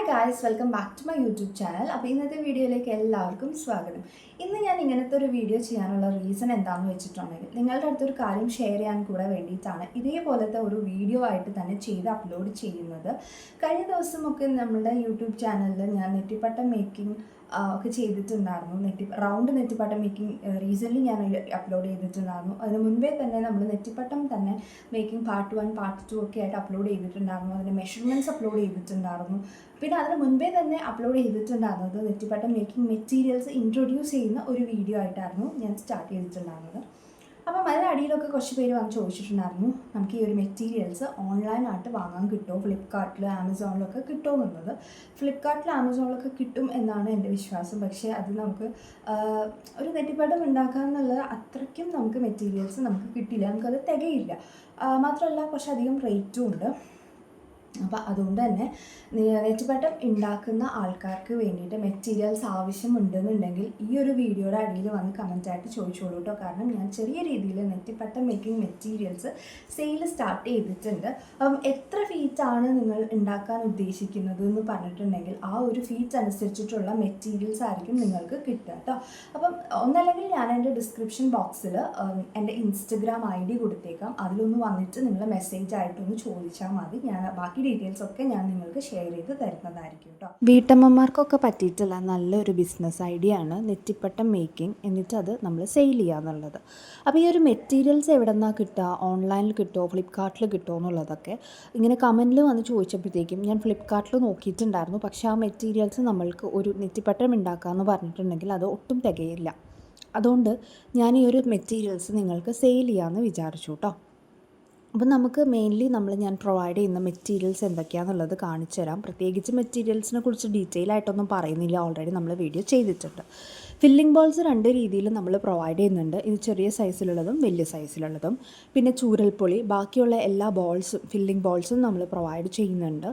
Hi guys, welcome back to my YouTube channel. അപ്പോൾ ഇന്നത്തെ വീഡിയോയിലേക്ക് എല്ലാവർക്കും സ്വാഗതം. ഇന്ന് ഞാൻ ഇങ്ങനത്തെ ഒരു വീഡിയോ ചെയ്യാനുള്ള റീസൺ എന്താണെന്ന് വെച്ചിട്ടുണ്ടെങ്കിൽ നിങ്ങളുടെ അടുത്തൊരു കാര്യം ഷെയർ ചെയ്യാൻ കൂടെ വേണ്ടിയിട്ടാണ് ഇതേപോലത്തെ ഒരു വീഡിയോ ആയിട്ട് തന്നെ ചെയ്ത് അപ്ലോഡ് ചെയ്യുന്നത്. കഴിഞ്ഞ ദിവസമൊക്കെ നമ്മുടെ യൂട്യൂബ് ചാനലിൽ ഞാൻ നെറ്റിപ്പട്ടം മേക്കിംഗ് ഒക്കെ ചെയ്തിട്ടുണ്ടായിരുന്നു. റൗണ്ട് നെറ്റിപ്പട്ടം മേക്കിംഗ് റീസെൻ്റ്ലി ഞാൻ അപ്ലോഡ് ചെയ്തിട്ടുണ്ടായിരുന്നു. അതിന് മുൻപേ തന്നെ നമ്മൾ നെറ്റിപ്പട്ടം തന്നെ മേക്കിംഗ് പാർട്ട് 1 പാർട്ട് 2 ഒക്കെ ആയിട്ട് അപ്ലോഡ് ചെയ്തിട്ടുണ്ടായിരുന്നു. അതിൻ്റെ മെഷർമെൻറ്റ്സ് അപ്ലോഡ് ചെയ്തിട്ടുണ്ടായിരുന്നു. പിന്നെ അതിന് മുൻപേ തന്നെ അപ്ലോഡ് ചെയ്തിട്ടുണ്ടായിരുന്നത് നെറ്റിപ്പട്ടം മേക്കിംഗ് മെറ്റീരിയൽസ് ഇൻട്രൊഡ്യൂസ് ചെയ്യുന്ന ഒരു വീഡിയോ ആയിട്ടായിരുന്നു ഞാൻ സ്റ്റാർട്ട് ചെയ്തിട്ടുണ്ടായിരുന്നത്. അപ്പം അതിന് അടിയിലൊക്കെ കുറച്ച് പേര് വന്ന് ചോദിച്ചിട്ടുണ്ടായിരുന്നു, നമുക്ക് ഈ ഒരു മെറ്റീരിയൽസ് ഓൺലൈനായിട്ട് വാങ്ങാൻ കിട്ടുമോ, ഫ്ലിപ്കാർട്ടിൽ ആമസോണിലൊക്കെ കിട്ടുമോ എന്നുള്ളത്. ഫ്ലിപ്കാർട്ടിൽ ആമസോണിലൊക്കെ കിട്ടും എന്നാണ് എൻ്റെ വിശ്വാസം. പക്ഷേ അത് നമുക്ക് ഒരു നെറ്റിപ്പട്ടം ഉണ്ടാക്കാമെന്നുള്ളത് അത്രയ്ക്കും നമുക്ക് മെറ്റീരിയൽസ് നമുക്ക് കിട്ടില്ല, നമുക്കത് തികയില്ല. മാത്രമല്ല കുറച്ചധികം റേറ്റും ഉണ്ട്. അപ്പോൾ അതുകൊണ്ട് തന്നെ നെറ്റിപ്പട്ടം ഉണ്ടാക്കുന്ന ആൾക്കാർക്ക് വേണ്ടിയിട്ട് മെറ്റീരിയൽസ് ആവശ്യമുണ്ടെന്നുണ്ടെങ്കിൽ ഈ ഒരു വീഡിയോയുടെ അടിയിൽ വന്ന് കമൻറ്റായിട്ട് ചോദിച്ചോളൂ കേട്ടോ. കാരണം ഞാൻ ചെറിയ രീതിയിൽ നെറ്റിപ്പട്ടം മേക്കിംഗ് മെറ്റീരിയൽസ് സെയിൽ സ്റ്റാർട്ട് ചെയ്തിട്ടുണ്ട്. അപ്പം എത്ര ഫീറ്റാണ് നിങ്ങൾ ഉണ്ടാക്കാൻ ഉദ്ദേശിക്കുന്നത് എന്ന് പറഞ്ഞിട്ടുണ്ടെങ്കിൽ ആ ഒരു ഫീറ്റ് അനുസരിച്ചിട്ടുള്ള മെറ്റീരിയൽസ് ആയിരിക്കും നിങ്ങൾക്ക് കിട്ടുക കേട്ടോ. അപ്പം ഒന്നല്ലെങ്കിൽ ഞാൻ എൻ്റെ ഡിസ്ക്രിപ്ഷൻ ബോക്സിൽ എൻ്റെ ഇൻസ്റ്റഗ്രാം ID കൊടുത്തേക്കാം. അതിലൊന്ന് വന്നിട്ട് നിങ്ങൾ മെസ്സേജ് ആയിട്ടൊന്ന് ചോദിച്ചാൽ മതി. ഞാൻ ബാക്കി ഡീറ്റെയിൽസ് ഒക്കെ ഞാൻ നിങ്ങൾക്ക് ഷെയർ ചെയ്ത് തരുന്നതായിരിക്കും കേട്ടോ. വീട്ടമ്മമാർക്കൊക്കെ പറ്റിയിട്ടുള്ള നല്ലൊരു ബിസിനസ് ഐഡിയ ആണ് നെറ്റിപ്പട്ടം മേക്കിംഗ്, എന്നിട്ട് അത് നമ്മൾ സെയിൽ ചെയ്യുക എന്നുള്ളത്. അപ്പോൾ ഈ ഒരു മെറ്റീരിയൽസ് എവിടെ നിന്നാണ് കിട്ടുക, ഓൺലൈനിൽ കിട്ടുമോ, ഫ്ലിപ്കാർട്ടിൽ കിട്ടുമോ എന്നുള്ളതൊക്കെ ഇങ്ങനെ കമൻറ്റിൽ വന്ന് ചോദിച്ചപ്പോഴത്തേക്കും ഞാൻ ഫ്ലിപ്കാർട്ടിൽ നോക്കിയിട്ടുണ്ടായിരുന്നു. പക്ഷേ ആ മെറ്റീരിയൽസ് നമ്മൾക്ക് ഒരു നെറ്റിപ്പട്ടം ഉണ്ടാക്കാമെന്ന് പറഞ്ഞിട്ടുണ്ടെങ്കിൽ അത് ഒട്ടും തികയില്ല. അതുകൊണ്ട് ഞാൻ ഈ ഒരു മെറ്റീരിയൽസ് നിങ്ങൾക്ക് സെയിൽ ചെയ്യാമെന്ന് വിചാരിച്ചു കേട്ടോ. അപ്പം നമുക്ക് മെയിൻലി ഞാൻ പ്രൊവൈഡ് ചെയ്യുന്ന മെറ്റീരിയൽസ് എന്തൊക്കെയാണെന്നുള്ളത് കാണിച്ചു തരാം. പ്രത്യേകിച്ച് മെറ്റീരിയൽസിനെ കുറിച്ച് ഡീറ്റെയിൽ ആയിട്ടൊന്നും പറയുന്നില്ല, ഓൾറെഡി നമ്മൾ വീഡിയോ ചെയ്തിട്ടുണ്ട്. ഫില്ലിംഗ് ബോൾസ് 2 രീതിയിൽ നമ്മൾ പ്രൊവൈഡ് ചെയ്യുന്നുണ്ട്. ഇത് ചെറിയ സൈസിലുള്ളതും വലിയ സൈസിലുള്ളതും. പിന്നെ ചൂരൽപ്പൊളി, ബാക്കിയുള്ള എല്ലാ ഫില്ലിംഗ് ബോൾസും നമ്മൾ പ്രൊവൈഡ് ചെയ്യുന്നുണ്ട്.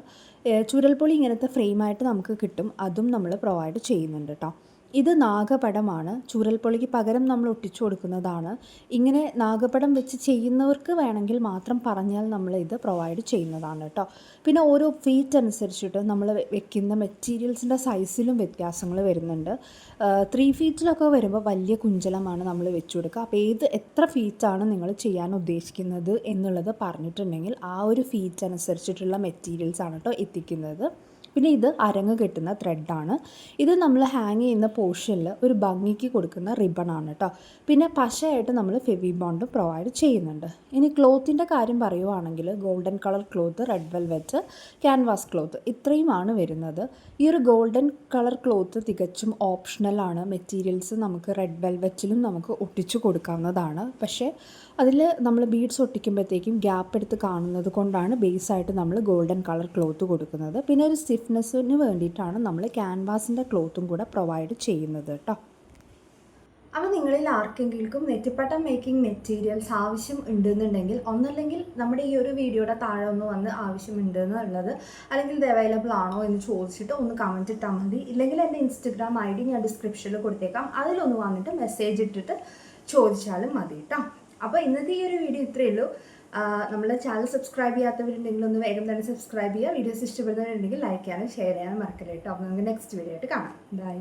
ചൂരൽപ്പൊളി ഇങ്ങനത്തെ ഫ്രെയിമായിട്ട് നമുക്ക് കിട്ടും, അതും നമ്മൾ പ്രൊവൈഡ് ചെയ്യുന്നുണ്ട് കേട്ടോ. ഇത് നാഗപടമാണ്. ചൂരൽപ്പൊളിക്ക് പകരം നമ്മൾ ഒട്ടിച്ചു കൊടുക്കുന്നതാണ്. ഇങ്ങനെ നാഗപടം വെച്ച് ചെയ്യുന്നവർക്ക് വേണമെങ്കിൽ മാത്രം പറഞ്ഞാൽ നമ്മൾ ഇത് പ്രൊവൈഡ് ചെയ്യുന്നതാണ് കേട്ടോ. പിന്നെ ഓരോ ഫീറ്റ് അനുസരിച്ചിട്ട് നമ്മൾ വെക്കുന്ന മെറ്റീരിയൽസിൻ്റെ സൈസിലും വ്യത്യാസങ്ങൾ വരുന്നുണ്ട്. 3 ഫീറ്റിലൊക്കെ വരുമ്പോൾ വലിയ കുഞ്ചലമാണ് നമ്മൾ വെച്ച് കൊടുക്കുക. അപ്പോൾ എത്ര ഫീറ്റാണ് നിങ്ങൾ ചെയ്യാൻ ഉദ്ദേശിക്കുന്നത് എന്നുള്ളത് പറഞ്ഞിട്ടുണ്ടെങ്കിൽ ആ ഒരു ഫീറ്റ് അനുസരിച്ചിട്ടുള്ള മെറ്റീരിയൽസാണ് കേട്ടോ എത്തിക്കുന്നത്. പിന്നെ ഇത് അരങ്ങ് കെട്ടുന്ന ത്രെഡാണ്. ഇത് നമ്മൾ ഹാങ് ചെയ്യുന്ന പോർഷനിൽ ഒരു ഭംഗിക്ക് കൊടുക്കുന്ന റിബണാണ് കേട്ടോ. പിന്നെ പശയായിട്ട് നമ്മൾ ഫെവി ബോണ്ടും പ്രൊവൈഡ് ചെയ്യുന്നുണ്ട്. ഇനി ക്ലോത്തിൻ്റെ കാര്യം പറയുവാണെങ്കിൽ golden colour cloth, red velvet, canvas cloth, ഇത്രയുമാണ് വരുന്നത്. ഈ ഒരു ഗോൾഡൻ കളർ ക്ലോത്ത് തികച്ചും ഓപ്ഷണലാണ്. മെറ്റീരിയൽസ് നമുക്ക് റെഡ് വെൽവെറ്റിലും നമുക്ക് ഒട്ടിച്ചു കൊടുക്കാവുന്നതാണ്. പക്ഷേ അതിൽ നമ്മൾ ബീഡ്സ് ഒട്ടിക്കുമ്പോഴത്തേക്കും ഗ്യാപ്പ് എടുത്ത് കാണുന്നത് കൊണ്ടാണ് ബേസായിട്ട് നമ്മൾ ഗോൾഡൻ കളർ ക്ലോത്ത് കൊടുക്കുന്നത്. പിന്നെ ഒരു സ്റ്റിഫ്നെസ്സിന് വേണ്ടിയിട്ടാണ് നമ്മൾ ക്യാൻവാസിൻ്റെ ക്ലോത്തും കൂടെ പ്രൊവൈഡ് ചെയ്യുന്നത് കേട്ടോ. അപ്പോൾ നിങ്ങളിൽ ആർക്കെങ്കിലും നെറ്റിപ്പട്ടം മേക്കിംഗ് മെറ്റീരിയൽസ് ആവശ്യം ഉണ്ടെന്നുണ്ടെങ്കിൽ ഒന്നല്ലെങ്കിൽ നമ്മുടെ ഈ ഒരു വീഡിയോയുടെ താഴെ ഒന്ന് വന്ന് ആവശ്യമുണ്ടെന്നുള്ളത്, അല്ലെങ്കിൽ ഇത് അവൈലബിൾ ആണോ എന്ന് ചോദിച്ചിട്ട് ഒന്ന് കമൻറ്റ് ഇട്ടാൽ മതി. ഇല്ലെങ്കിൽ എൻ്റെ ഇൻസ്റ്റഗ്രാം ID ഞാൻ ഡിസ്ക്രിപ്ഷനിൽ കൊടുത്തേക്കാം. അതിലൊന്ന് വന്നിട്ട് മെസ്സേജ് ഇട്ടിട്ട് ചോദിച്ചാലും മതി കേട്ടോ. അപ്പോൾ ഇന്നത്തെ ഈ ഒരു വീഡിയോ ഇത്രയേ ഉള്ളൂ. നമ്മുടെ ചാനൽ സബ്സ്ക്രൈബ് ചെയ്യാത്തവരുണ്ടെങ്കിൽ ഒന്ന് വേഗം തന്നെ സബ്സ്ക്രൈബ് ചെയ്യുക. വീഡിയോസ് ഇഷ്ടപ്പെടുന്നവരുണ്ടെങ്കിൽ ലൈക്ക് ചെയ്യാനും ഷെയർ ചെയ്യാനും മറക്കരുത് കേട്ടോ. അപ്പോൾ നമുക്ക് നെക്സ്റ്റ് വീഡിയോ ആയിട്ട് കാണാം. ബൈ.